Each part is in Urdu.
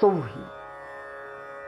14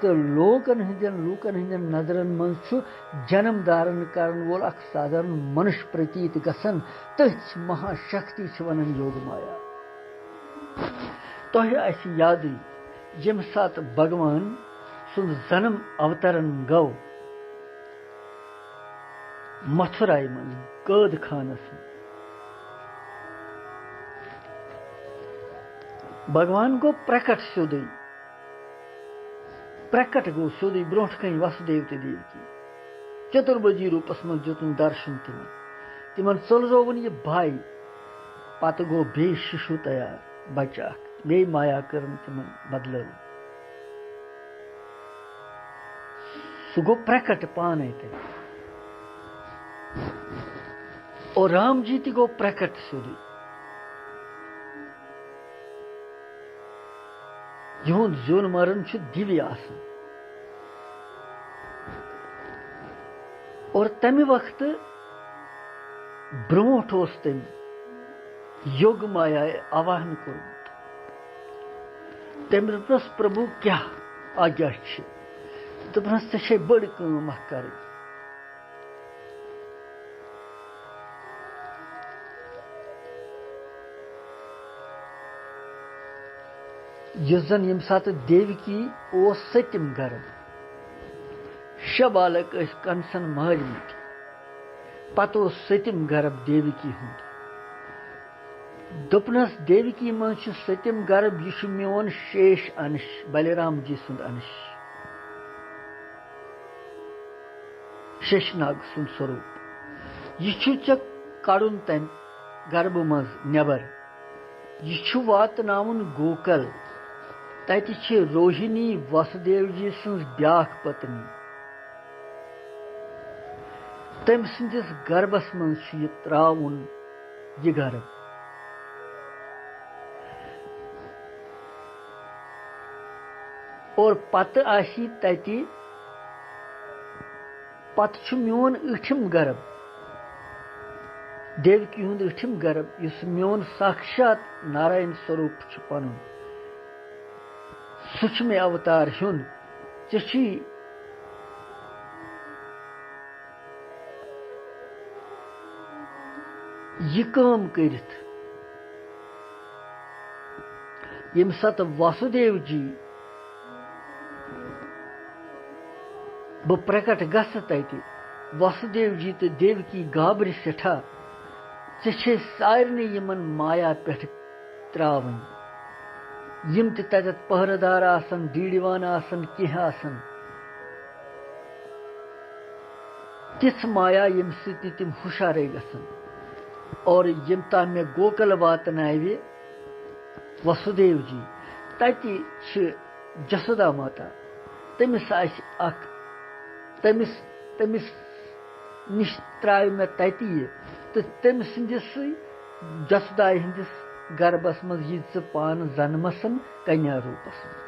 تو لوکن ہندین نظرن من جنم دارن کرن وول اخ سادھارن منش پرتیت گسن تچ مہا شکتی ونان یوگ مایا. تہ آسہِ یادٕے ییٚمہِ ساتہٕ بھگوان سُنٛد جنم اوترن گوٚو متھرائے منٛز قٲد خانس منٛز. بھگوان گوٚو پرکٹ سیوٚدُے برونٛٹھ کنۍ وسودیو تہٕ دیوکی چتُربدی روٗپس منٛز دِتُن درشن تِمن ژٔلرٲوُن یہِ بھاے. پتہٕ گوٚو بیٚیہِ شِشُو تیار بچہٕ اکھ بیٚیہِ مایا کٔرٕن تِمن بدلٲوٕن. سُہ گوٚو پرکٹ پانے تتہِ اور رام جی تہِ گوٚو پرکٹ سیوٚدُے. یِہُنٛد زیُن مرن چھُ دِوِ آسان اور تمہِ وقتہٕ برونٛٹھ اوس تٔمۍ یوگ مایا آواہن کوٚرمُت. تٔمۍ دوٚپنس پربھو کیٛاہ آگیا چھِ؟ دوٚپنس ژےٚ چھے بٔڑ کٲم اکھ کرٕنۍ. یُس زن ییٚمہِ ساتہٕ دیوکی اوس سٔتِم گرب 6 بالک ٲسۍ کنسن مٲرمٕتۍ. پتہٕ اوس سٔتِم گرب دیوکی ہُنٛد. دوٚپنس دیوکی منٛز چھُ سٔتِم گرب یہِ چھُ میون شیش انش بلرام جی سُنٛد انش شیش ناگ سُنٛد سوروٗپ. یہِ چھُ ژےٚ کڑُن تمہِ گربہٕ منٛز نٮ۪بر. یہِ چھُ واتناوُن گوکل. تتہِ چھِ روہنی وسودیو جی سٕنٛز بیاکھ پتنی. تٔمۍ سٕنٛدِس گربس منٛز چھُ یہِ تراوُن یہِ گرب. اور پتہٕ آسی تتہِ پتہٕ چھُ میون ٲٹھِم گرب دیوکی ہُنٛد ٲٹھِم گرب یُس میون ساکشات نارائن سوروٗپ چھُ پنُن. سُہ چھُ مےٚ اوتار ہیوٚن. ژےٚ چھُے یہِ کٲم کٔرِتھ. ییٚمہِ ساتہٕ واسودیو جی بہٕ پرکٹ گژھٕ تتہِ واسودیو جی تہٕ دیوکی گابرِ سٮ۪ٹھاہ. ژےٚ چھے سارنٕے یِمن مایا پٮ۪ٹھ تراوٕنۍ. یِم تہِ تتٮ۪تھ پہرٕ دار آسن ڈیٖڈِوان آسن کینٛہہ آسن تِژھ مایا ییٚمہِ سۭتۍ نہٕ تِم ہُشارے گژھن. اور یِم تام مےٚ گوکل واتناوِ وسودیو جی تتہِ چھِ جسودا ماتا. تٔمِس آسہِ اکھ تٔمِس نِش ترٛاوِ مےٚ تتہِ یہِ تہٕ تٔمۍ سٕنٛدِسٕے جسودایہِ ہٕنٛدِس گربس منٛز یہِ ژٕ پانہٕ زنمسن کنیا روٗپس منٛز.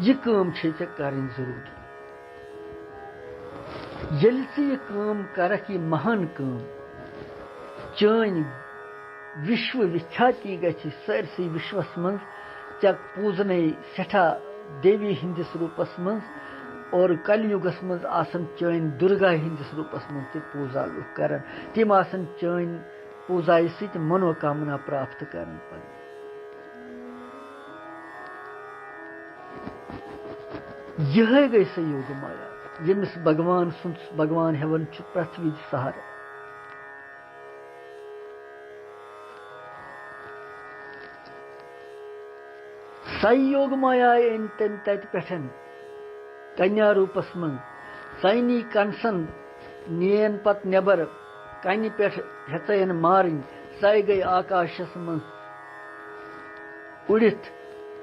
یہِ کٲم چھے ژےٚ کرٕنۍ ضروٗری. ییٚلہِ ژٕ یہِ کٲم کرکھ یہِ مہان کٲم چٲنۍ وشو وِکھیاتی گژھِ سٲرسٕے وشوس منٛز. ژےٚ پوٗزنے سٮ۪ٹھاہ دیوی ہٕنٛدِس روٗپس منٛز اور کلِیُگس منٛز آسن چٲنۍ دُرگا ہٕنٛدِس روٗپس منٛز تہِ پوٗزا لُکھ کران. تِم آسن چٲنۍ پوٗزایہِ سۭتۍ منوکامنا پراپت کران پنٕنۍ. یِہے گٔے سۄ یوگ مایا ییٚمِس بھگوان ہیوان چھُ پرٛٮ۪تھ وِزِ سہارٕ. سۄے یوگ مایا أنۍ تٔمۍ تتہِ پٮ۪ٹھ کنیا روٗپس منٛز. سۄے نی کنسن نِیَن پتہٕ نٮ۪بر کنہِ پٮ۪ٹھ ہیژین مارٕنۍ. سۄے گٔے آکاشس منٛز اُڑِتھ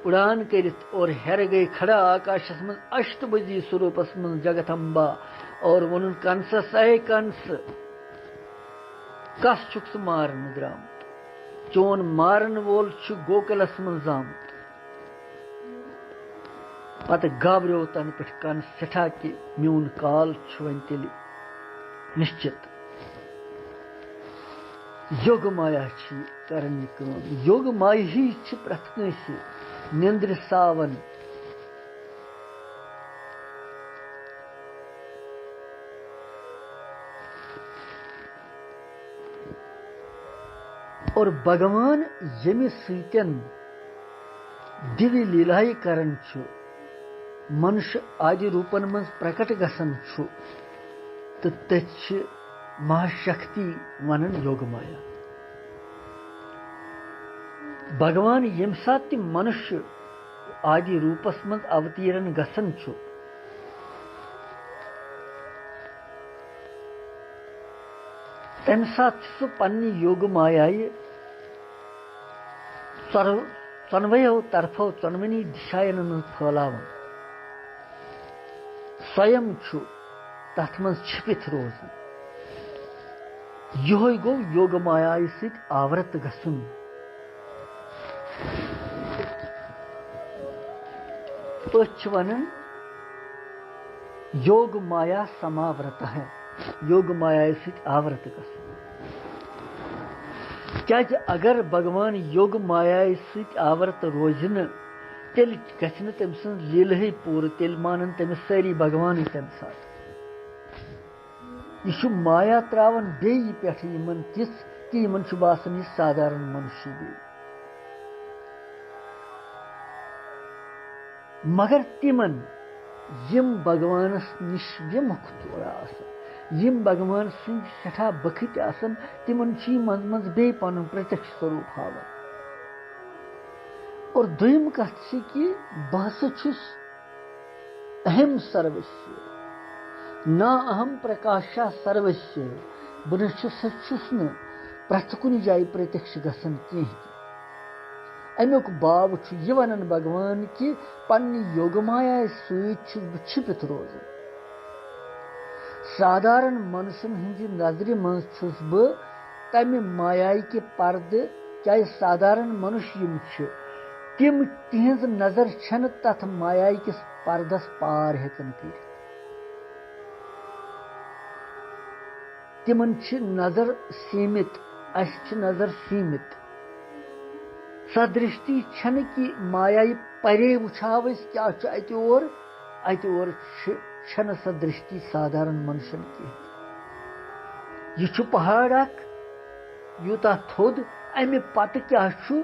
اُڑان کٔرِتھ اور ہیرٕ گٔے کھڑا آکاشس منٛز اشتبدی سوروٗپس منٛز جگتمبا. اور ووٚنُن کنسس اے کنس کس چھُکھ ژٕ مارنہٕ درٛامُت؟ چون مارن وول چھُ گوکلس منٛز زامُت. پتہٕ گابریو تنہٕ پٮ۪ٹھ کنس سٮ۪ٹھاہ کہِ میون کال چھُ وۄنۍ تیٚلہِ نِشچِت. یوگ مایا چھِ کران یہِ کٲم. یوگ مایا ہی چھِ پرٛٮ۪تھ کٲنٛسہِ نیندر ساون اور بھگوان یمہِ سۭتٮ۪ن دِوِ لیٖلایہِ کران چھُ منش آدِ روٗپن منٛز پرکٹ گژھان چھُ تہٕ تٔتھۍ چھِ مہاشکتی ونان یوگ مایا. بھگوان ییٚمہِ ساتہٕ تہِ منش آدِ روٗپس منٛز اوتیٖرن گژھان چھُ تمہِ ساتہٕ چھُ سُہ پننہِ یوگ مایایہِ ژۄنوَیو طرفو ژۄنوٕنی دِشاین منٛز پھٲلاوان. سویم چھُ تتھ منٛز چھپِتھ روزان. یِہوے گوٚو یوگ مایایہِ سۭتۍ آورت گژھُن. أتھۍ چھِ ونان یوگ مایا سماورتہ ہے. یوگ مایایہِ سۭتۍ آورت گژھُن. کیازِ اگر بھگوان یوگ مایایہِ سۭتۍ آورت روزِ نہٕ تیٚلہِ گژھِ نہٕ تٔمۍ سٕنٛز لیٖلہٕے پوٗرٕ. تیٚلہِ مانن تٔمِس سٲری بھگوانٕے تمہِ ساتہٕ. یہِ چھُ مایا تراوان بیٚیہِ پٮ۪ٹھٕ یِمن تِژھ کہِ یِمن چھُ باسان یہِ سادھارن منشی بیٚیہِ. مگر تِمن یِم بھگوانس نِش وِمُکھ تھوڑا آسان یِم بھگوان سٕنٛدۍ سٮ۪ٹھاہ بٔکھٕتۍ آسان تِمن چھُ یہِ منٛزٕ منٛزٕ بیٚیہِ پنُن پرتکش سوروٗپ ہاوان. اور دوٚیِم کتھ چھِ کہِ بہٕ ہسا چھُس اہم سروشیہ نا اہم پرکاشا سروشیہ. بہٕ نہ چھُس نہٕ پرٛٮ۪تھ کُنہِ جایہِ پرتکش گژھان کینٛہہ تہِ. امیُک باو چھُ یہِ ونان بھگوان کہِ پننہِ یوگ مایایہِ سۭتۍ چھُس بہٕ چھپِتھ روزان. سادھارن منشن ہٕنٛزِ نظرِ منٛز چھُس بہٕ تمہِ مایایہِ کہِ پردٕ. کیازِ سادھارن منُش یِم چھِ تِم تِہنٛز نظر چھنہٕ تتھ مایایہِ کِس پردس پار ہٮ۪کان کٔرِتھ. تِمن چھِ نظر سیٖمِت. اسہِ چھِ نظر سیٖمِت. سۄ درشٹی چھنہٕ کہِ مایایہِ پرے وٕچھہاو أسۍ کیاہ چھُ اتہِ اور چھنہٕ سۄ درشٹی سادھارن منشن کینٛہہ. یہِ چھُ پہاڑ اکھ یوٗتاہ تھوٚد. امہِ پتہٕ کیاہ چھُ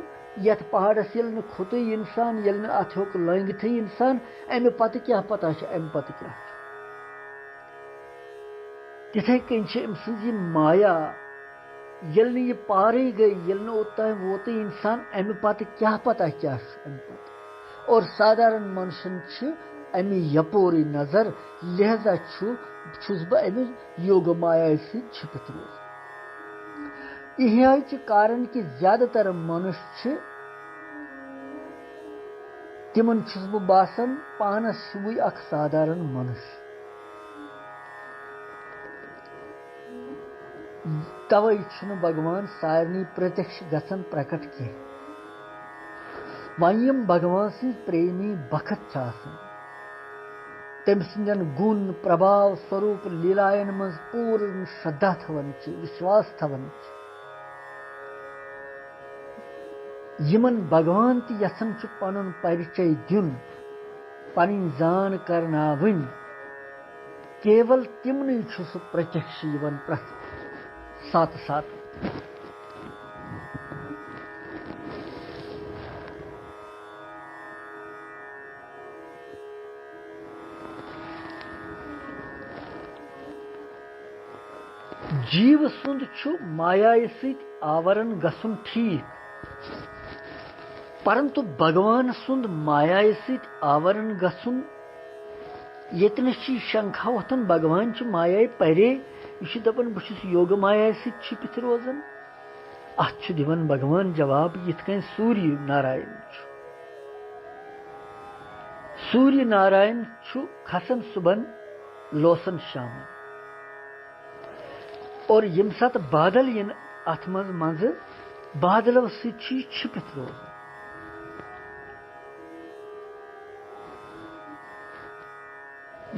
یتھ پہاڑس ییٚلہِ نہٕ کھوٚتُے انسان ییٚلہِ نہٕ اتھ ہیوٚک لٲنگتھٕے انسان امہِ پتہٕ کیاہ پتہ چھِ امہِ پتہٕ کیاہ چھُ. تِتھے کٔنۍ چھِ أمۍ سٕنٛز یہِ مایا ییٚلہِ نہٕ یہِ پارٕے گٔے ییٚلہِ نہٕ اوٚتام ووتُے انسان امہِ پتہٕ کیاہ پتہ کیاہ چھُ امہِ پتہٕ. اور سادھارن منشن چھِ امہِ یپورٕے نظر. لہذا چھُس بہٕ امہِ یوگ مایایہِ سۭتۍ چھپِتھ روزان. یِہے چھِ کارن کہِ زیادٕ تر منُش چھِ تِمن چھُس بہٕ باسان پانس ہیوٗوٕے اکھ سادھارن منُش. توے چھُنہٕ بھگوان سارنٕے پرتکش گژھان پرکٹ کینٛہہ. وۄنۍ یِم بھگوان سٕنٛدۍ پریمی بخت چھِ آسان تٔمۍ سٕنٛدٮ۪ن گُن پربھاو سوروٗپ لیٖلاین منٛز پوٗرٕ شردا تھاوان چھِ وشواس تھاوان چھِ. یِمن بھگوان تہِ یژھان چھُ پنُن پرچے دیُن پنٕنۍ زان کرناوٕنۍ کیول تِمنٕے چھُ سُہ پرتکش یِوان پرٛٮ۪تھ ساتہٕ. جیٖو سُنٛد چھُ مایایہِ سۭتۍ آورن گژھُن ٹھیٖک پرنتُ بھگوان سُنٛد مایایہِ سۭتۍ آورن گژھُن ییٚتنس چھِ شنکھا وۄتھان بھگوان چھُ مایایہِ پرے. یہِ چھُ دپان بہٕ چھُس یوگ مایایہِ سۭتۍ چھپِتھ روزان. اتھ چھُ دِوان بھگوان جواب یِتھ کٔنۍ سوٗریہ ناراین چھُ. سوٗریہ ناراین چھُ کھسان صبحن لوسان شامن. اور ییٚمہِ ساتہٕ بادل یِن اتھ منٛزٕ بادلو سۭتۍ چھُ یہِ چھپِتھ روزان.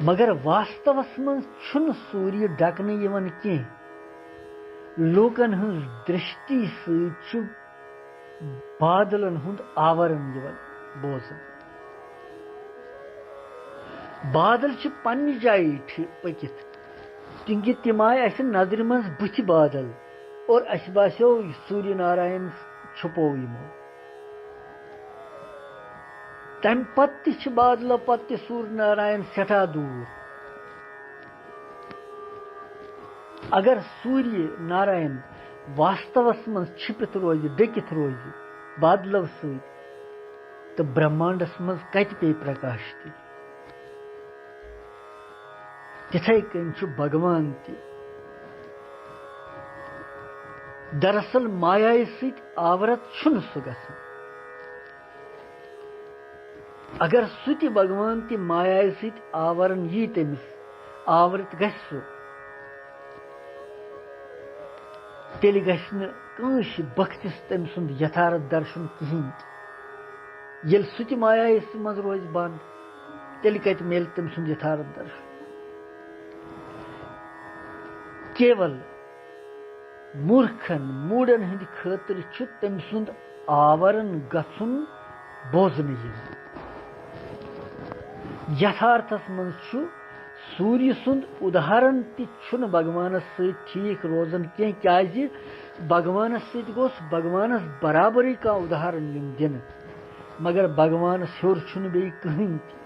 مگر واستوس منٛز چھُنہٕ سوٗریہ ڈکنہٕ یِوان کینٛہہ. لوٗکن ہٕنٛز درشٹی سۭتۍ چھُ بادلن ہُنٛد آورن یِوان. بوزان. بادل چھ پنہ جائیں پکت کیونکہ تم آئے اس نظر مز بت بادل اور اس باسیو سوریہ نارائن چھپو یمو. تم پتہ چھ بادلو پتہ سوریہ نارائن سٹھا دور. اگر سوریہ نارائن واستوس من چھپت روز ڈکت روز بادلو ست تو برہمانڈس مز کت پی پرکاش تہ. تتھے کن چھ بھگوان تہ. دراصل مایا ست آورت چھن سہ گژھان. اگر سہ تہ بھگوان تہ مایا ست آورن یی تمس آورت گژھِ سہ تیل گژھِ نہ کٲنٛسہِ بختس تٔمۍ سُنٛد یتھارت درشن کہین تہ. ییٚلہِ سہ تہ مایا منٛز روزِ بنٛد تیٚلہِ کتہِ میلہِ تٔمۍ سُنٛد یتھارت درشن. کیول مورکھن موڈن ہند خاطر چھ تٔمۍ سُنٛد آورن گژھُن بوزنہٕ یِوان. یتھارتھس منٛز چھ سوریہ سُنٛد ادہارن تہ چھُنہٕ بھگوانس سۭتۍ ٹھیٖک روزان کینٛہہ کیازِ بھگوانس سۭتۍ گوٚژھ بھگوانس برابرٕے کانٛہہ ادہارن یُن دِنہٕ مگر بھگوانس ہیوٚر چھُنہٕ بیٚیہِ کٕہٕنۍ تہِ.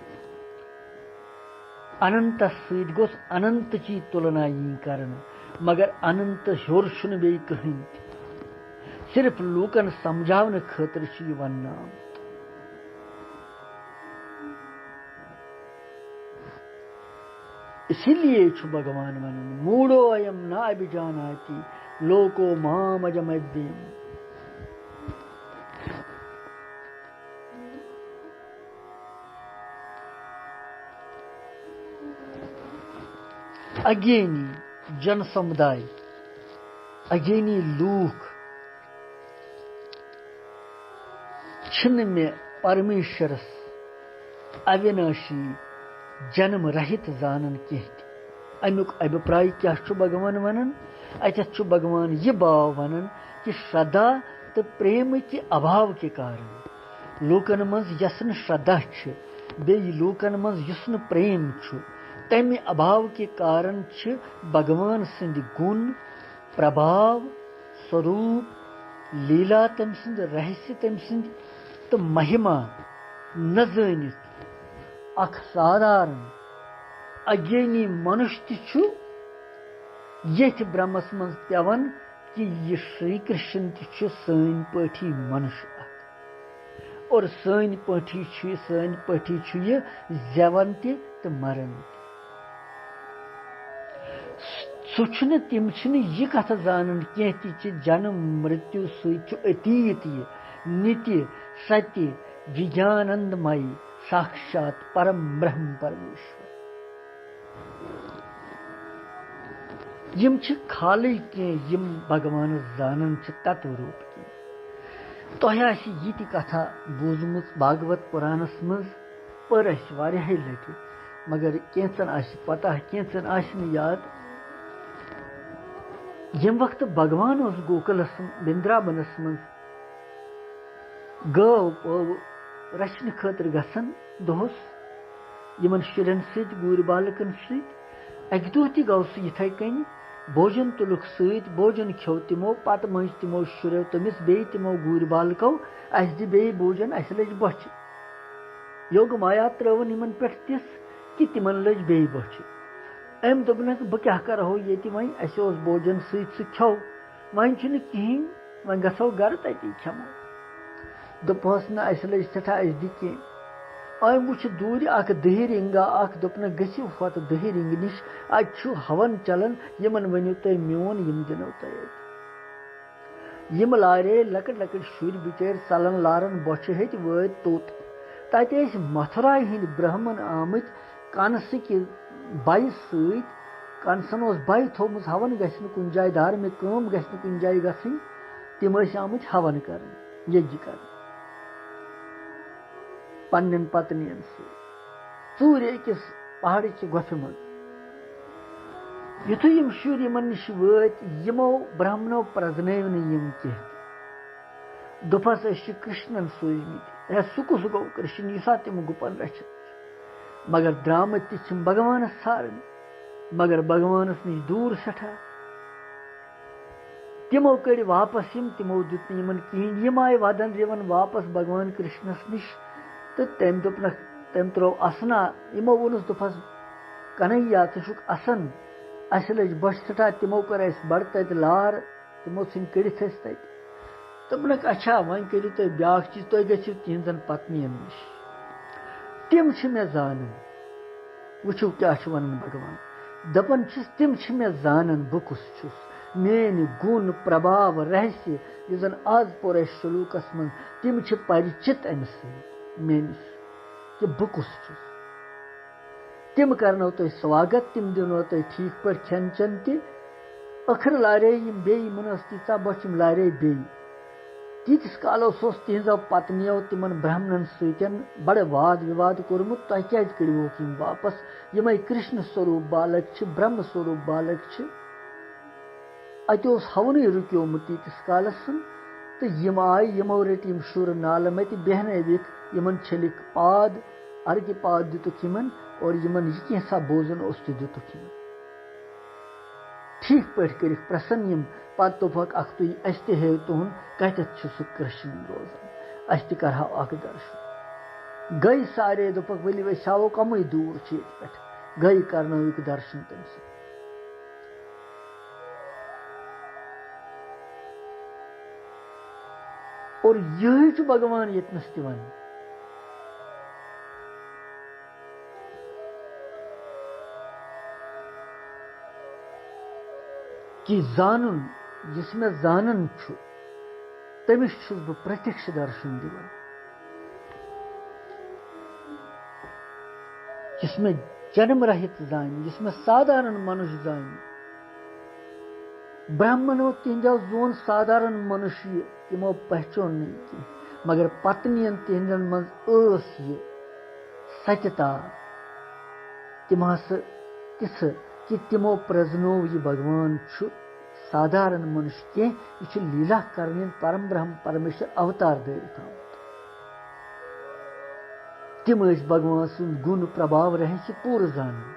اننتس سۭتۍ گوٚژھ اننتچی تُلنا یِنۍ کرنہٕ مگر اننت ہیوٚر چھُنہٕ بیٚیہِ کٕہٕنۍ تہِ. صرف لوٗکن سمجھاونہٕ خٲطرٕ چھُ یہِ وننہٕ آمُت. اسی لیے چھُ بھگوان ونان موڈو ایم نہ ابھجاناتی لوکو مام اجمدیم. اگینی جن سمدائے اگینی لوک چھنہ میں پرمیشورس اویناشی جنم رہت زانن کینٛہہ تہِ. امیُک ابھپراے کیا چھُ بھگوان ونان؟ اتٮ۪تھ چھُ بھگوان یہِ باو ونان کہ شردا تہٕ پریم کہِ ابھاو کہِ کارن لوٗکن منٛز یۄس نہٕ شردا چھِ بیٚیہِ لوٗکن منٛز یُس نہٕ پریم چھُ تمہِ ابھاو کہِ کارن چھِ بھگوان سٕنٛدِ گُن پربھاو سوروپ لیلا تٔمۍ سٕنٛد رہسیہ تٔمۍ سٕنٛدِ تہٕ مہما نہ زٲنِتھ اکھ سادارن اگینی منُش تہِ چھُ ییٚتھۍ برٛمس منٛز پیوان کہ یہِ شری کرشن تہِ چھُ سٲنۍ پٲٹھی منُش اکھ اور سٲنۍ پٲٹھی چھُ یہِ زٮ۪وان تہِ تہٕ مران تہِ. تِم چھِنہٕ یہِ کتھ زانان کینٛہہ تہِ کہِ جنم مرتیو سۭتۍ چھُ أتیٖت یہِ نتہِ ستہِ وگیانند مائی ساکشات پرم برہم پرمیشور. یم چھِ خالٕے کینٛہہ یم بھگوانس زانان چھِ تتو روٗپ کِنۍ. تۄہہِ آسہِ یہِ تہِ کتھا بوٗزمٕژ بھاگوت پُرانس منٛز پٔر اسہِ واریاہے لٹہِ مگر کینٛژن آسہِ پتہ کینٛژن آسہِ نہٕ یاد. ییٚمہِ وقتہٕ بھگوان اوس گوکلس بندرابنس منٛز گٲو پٲو رچھنہٕ خٲطرٕ گژھان دۄہس یِمن شُرٮ۪ن سۭتۍ گوٗرۍ بالکن سۭتۍ. اکہِ دۄہ تہِ گوٚو سُہ یِتھے کٔنۍ بوجن تُلُکھ سۭتۍ بوجن کھیوٚو تِمو پتہٕ منٛج تِمو شُرٮ۪و تٔمِس بیٚیہِ تِمو گوٗرۍ بالکو اسہِ دِ بیٚیہِ بوجن اسہِ لٔج بۄچھِ. یوگ مایا ترٲوٕن یِمن پٮ۪ٹھ تِژھ کہِ تِمن لٔج بیٚیہِ بۄچھِ. أمۍ دوٚپنکھ بہٕ کیٛاہ کرہو ییٚتہِ وۄنۍ اسہِ اوس بوجن سۭتۍ سُہ کھیوٚو وۄنۍ چھُنہٕ کِہیٖنۍ وۄنۍ گژھو گرٕ تتی کھٮ۪مو. دوٚپہوس نہ اسہِ لٔج سٮ۪ٹھاہ اسہِ دِ کینٛہہ. أمۍ وٕچھ دوٗرِ اکھ دٔہِرِنگا اکھ دوٚپنکھ گٔژھِو ہۄتھ دٔہِرِنگہِ نِش اتہِ چھُ ہون چلان یِمن ؤنِو تُہۍ میون یِم دِنو تۄہہِ اتہِ. یِم لارے لۄکٕٹۍ لۄکٕٹۍ شُرۍ بِچٲرۍ ژلن لارن بۄچھِ ہیٚتۍ وٲتۍ توٚت. تتہِ ٲسۍ متھراے ہٕنٛدۍ برہمن آمٕتۍ کنسہٕ کہِ بایہِ سۭتۍ. کنسن اوس بایہِ تھوٚومٕژ ہون گژھِ نہٕ کُنہِ جایہِ دھارمِک کٲم گژھِ نہٕ کُنہِ جایہِ گژھٕنۍ. تِم ٲسۍ آمٕتۍ ہون کرٕنۍ یجہِ کرٕنۍ پننٮ۪ن پتنین سۭتۍ ژوٗرِ أکِس پہاڑٕچہِ گۄپھِ منٛز. یُتھُے یِم شُرۍ یِمن نِش وٲتۍ یِمو برہمنو پرزنٲو نہٕ یِم کینٛہہ. دوٚپہس أسۍ چھِ کرشنن سوٗزمٕتۍ سکس گو کرشن یہ سا تم گپن رچ مگر درامت تم بھگوانس ژھارن مگر بھگوانس نش دور سٹھا تمو کڑ واپس تمو دت کہین یم آئے ودن ریون واپس بھگوان کرشنس نش تو تم دپنک تم ترو اسنا یمو وونس دپس کنیا ژھک اسن اس لج بش سٹھا تمو کر اس بڑ تت لار تمو ژھن کڑت اس تت دپنک اچھا ون کرو تھی بیاکھ چیز تھی گھو تہذن پتنین نش تم مے زانن وچھو کیا ونان بھگوان دپان چھس تم مے زانن بہ کس چھس میٲنۍ گُن پربھاو رہسیہ یُس زن آز پوٚر اسہِ سلوٗکس منٛز تِم چھِ پرِچِت امہِ سۭتۍ میٲنِس کہِ بہٕ کُس چھُس تِم کرنو تۄہہِ سواگت تِم دِنو تۄہہِ ٹھیٖک پٲٹھۍ کھٮ۪ن چٮ۪ن تہِ ٲخر لارے یِم بیٚیہِ یِمن ٲس تیٖژاہ بۄچھ یِم لارے بیٚیہِ تیٖتِس کالس اوس تِہنٛزو پتنِیو تِمن برہمنن سۭتۍ بڑٕ واد وِواد کوٚرمُت تۄہہِ کیازِ کٔڑۍوُکھ یِم واپس یِمے کرشن سوروٗپ بالک چھِ برہم سوروٗپ بالک چھِ اتہِ اوس ہونٕے رُکیومُت تیٖتِس کالس تہٕ یِم آیہِ یِمو رٔٹۍ یِم شُر نالہٕ متہِ بیہنٲوِکھ یِمن چھٔلِکھ پاد ارگہِ پاد دِتُکھ یِمن اور یِمن یہِ کینٛژھا بوزُن اوس تہِ دِتُکھ یِمن ٹھیٖک پٲٹھۍ کٔرِکھ پرٛسن یِم پتہٕ دوٚپہکھ اکھ تُہۍ اَسہِ تہِ ہٲیِو تُہُنٛد کتٮ۪تھ چھُ سُہ کرشن روزان اَسہِ تہِ کرہاو اکھ درشن گٔے سارے دوٚپکھ ؤلِو أسۍ ہاوو کمٕے دوٗر چھِ ییٚتہِ پٮ۪ٹھ گٔے کرنٲوِکھ درشن تٔمۍ سۭتۍ اور یہی چھُ بھگوان ییٚتنس تہِ ونان کہ زانُن یُس مےٚ زانان چھُ تٔمِس چھُس بہٕ پرٛتیٚکش درشن دِوان یُس مےٚ جنم رہت زانہِ یُس مےٚ سادھارن منُش زانہِ برہمنو تہنٛدیو زون سادھارن منُشیہِ تِمو پہچون نہٕ یہِ کینٛہہ مگر پتنین تہنٛدٮ۪ن منٛز ٲس یہِ ستِتا تِم ہسا تِژھٕ کہ تِمو پرزنو یہِ بھگوان چھُ سادھارن منُش کینٛہہ یہِ چھُ لیٖلا کرنہِ پرم برہم پرمیشور اوتار دٲرِتھ آمُت تِم ٲسۍ بھگوان سُنٛد گُن پربھاو رہسہِ پوٗرٕ زانان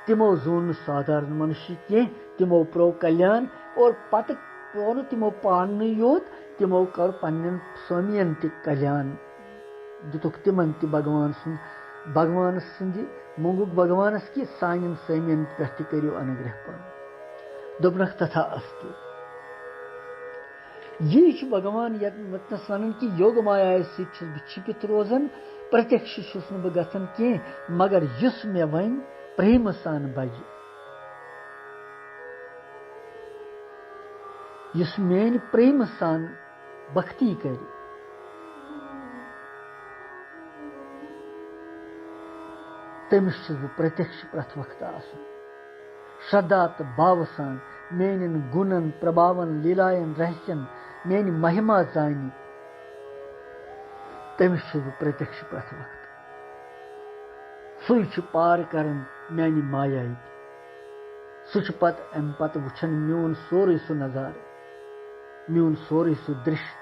تِمو زون نہٕ سادھارن منُشی کینٛہہ تِمو پرو کلیان اور پتہٕ پیوٚو نہٕ تِمو پانہٕ یوت تِمو کٔر پننٮ۪ن سومین تہِ کلیان دِتُکھ تِمن تہِ بھگوان سُنٛد بھگوانس سٕنٛدِ موٚنگُکھ بھگوانس کہِ سانٮ۪ن سٲمین پٮ۪ٹھ تہِ کٔرِو انگرہ پنُن دوٚپنکھ تتھا استُ یی چھُ بھگوان ییٚتنس ونان کہِ یوگ مایا سۭتۍ چھُس بہٕ چھپِتھ روزان پرٛتیٚکش چھُس نہٕ بہٕ گژھان کینٛہہ مگر یُس مےٚ وۄنۍ پریمہٕ سان بجہِ یُس میٲنۍ پریمہٕ سان بختی کرِ تٔمِس چھُس بہٕ پرٛتیٚکش پرٛٮ۪تھ وقتہٕ آسان شردا تہٕ باوٕ سان میٲنٮ۪ن گُنن پربھاون لیٖلاین رہسین میٲنۍ مہِما زانہِ تٔمِس چھُس بہٕ پرٛتیٚکش پرٛٮ۪تھ وقتہٕ سُے چھُ پار کران میانہِ مایایہِ سُہ چھُ پتہٕ امہِ پتہٕ وٕچھان میون سورُے سُہ نظارٕ میون سورُے سُہ درشت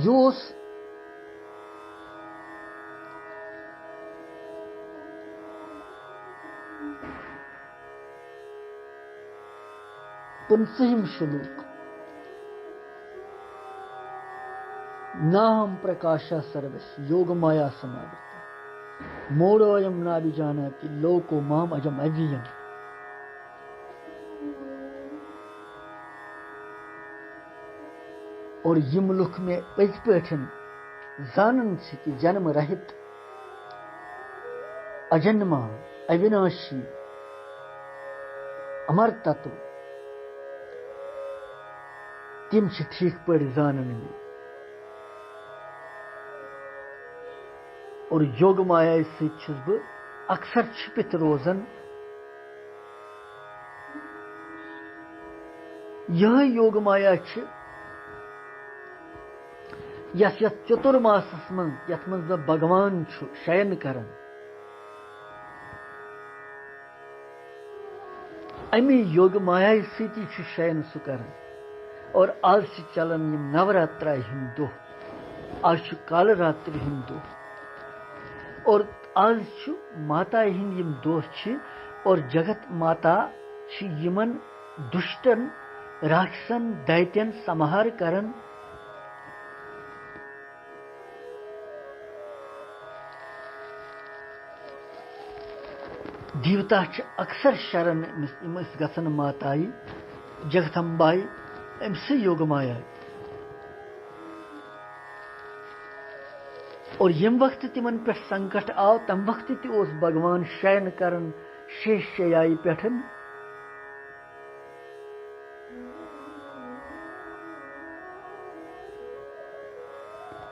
یہِ اوس پٕنٛژٕہِم شلوک ناہم پرکاشا سروس یوگ مایا سماورتا موڑویم نابھجاناتی لوکو مام اجم اویم اور یم لُکھ مےٚ پٔزۍ پٲٹھۍ زانان چھِ کہِ جنم رہت اجنما اوناشی امر تتو تِم چھِ ٹھیٖک پٲٹھۍ زانان مےٚ اور یوگ مایا سۭتۍ چھُس بہٕ اکثر چھپِتھ روزان یِہے یوگ مایا چھِ یتھ چتُرماسس منٛز یتھ منٛز مےٚ بھگوان چھُ شین کران امی یوگ مایا ستی شین سہ کران اور آز چلان یم نوراترا ہند دہ آج کال راتری ہند دہ اور آز ماتا ہند یم دہ اور جگت ماتا یمن دشٹن راکشسن دیتین سمہار کران دیوتا اکثر شرن گھن ماتائی جگدمبائی امسی یوگ مایا اور یم وقت تمن پہ سنکٹ آو تم وقت تس بھگوان شین کرن شیش شیائی پٹھن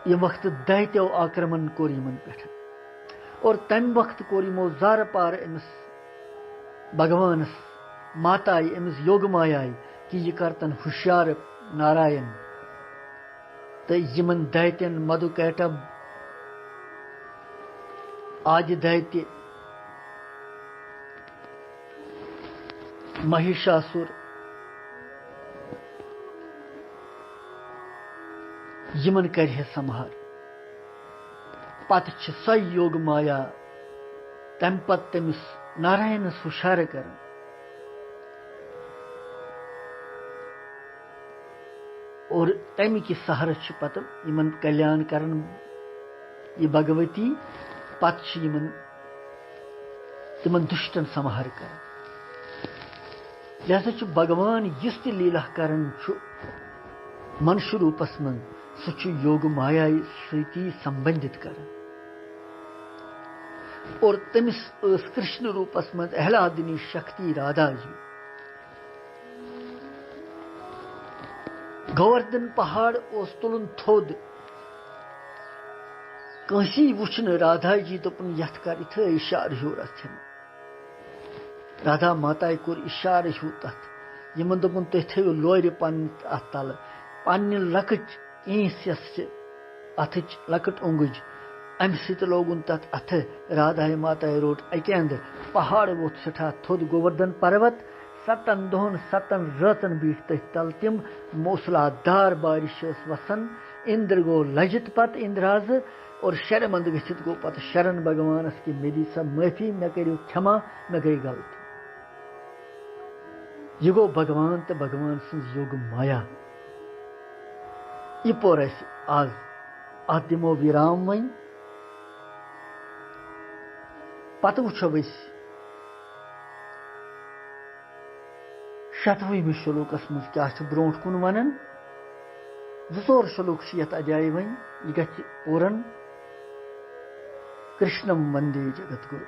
یم وقت دیتو آکرمن کور یمن پٹھ اور تم وقت کور یمو زار پار امس بھگوانس ماتائی امس یوگ مایائی کہ یہ کرتن ہوشیار نارائن تو یمن دیتن مدو کیٹب آدِ دیتہ مہیشاسر یمن کرہ سمہار پتہ سو یوگ مایا تم پتہ تمس نارائنس ہوشیار کران اور تمہ کہ سہرس پتہ یمن کلیان کران یہ بھگوتی پتہ یمن تمن دشٹن سمہار کران لہذا بھگوان یس تہ لیلا کران منشہ روپس من سہ یوگ مایا ستی سمبندت کران اور تمس کرشن روپس من احلادنی شکتی رادھا جی گووردھن پہاڑ اس تلن تھود کنسی وچھن رادھا جی دپن یت کر اتھے اشارہ ہیور اتھن رادھا ماتا کور اشارہ ہیو تت یمن دپن تُہۍ تھٲیِو لورِ پن اتھ تل پنہ لکٹ اینس یس اتھچ لکٹ اونگج امہ سۭتۍ لوگُن تتھ اتھٕ رادھا ماتا روٹ اکہ اندر پہاڑ ووت سٹھا تھود گووردھن پروت 7 دۄہن 7 رٲژن بیٹھ تٔتھۍ تل تم موسلا دار بارش وسان اندر گو لجت پت اندراز اور شرمند گھت گو پتہ شرن بھگوانس کہ مے دی سا معافی مے کریو کھما مے گئی غلطی یہ گو بھگوان تو بھگوان سنز یوگ مایا یہ پور اس آز ات دمو ویرام ون پتہ وچھو اس 7ویں شلوکس مز کیا برونٹ کن ونان 2 شلوک یت اجائی ون یہ گژھِ پورن کرشنم وندے جگت گرو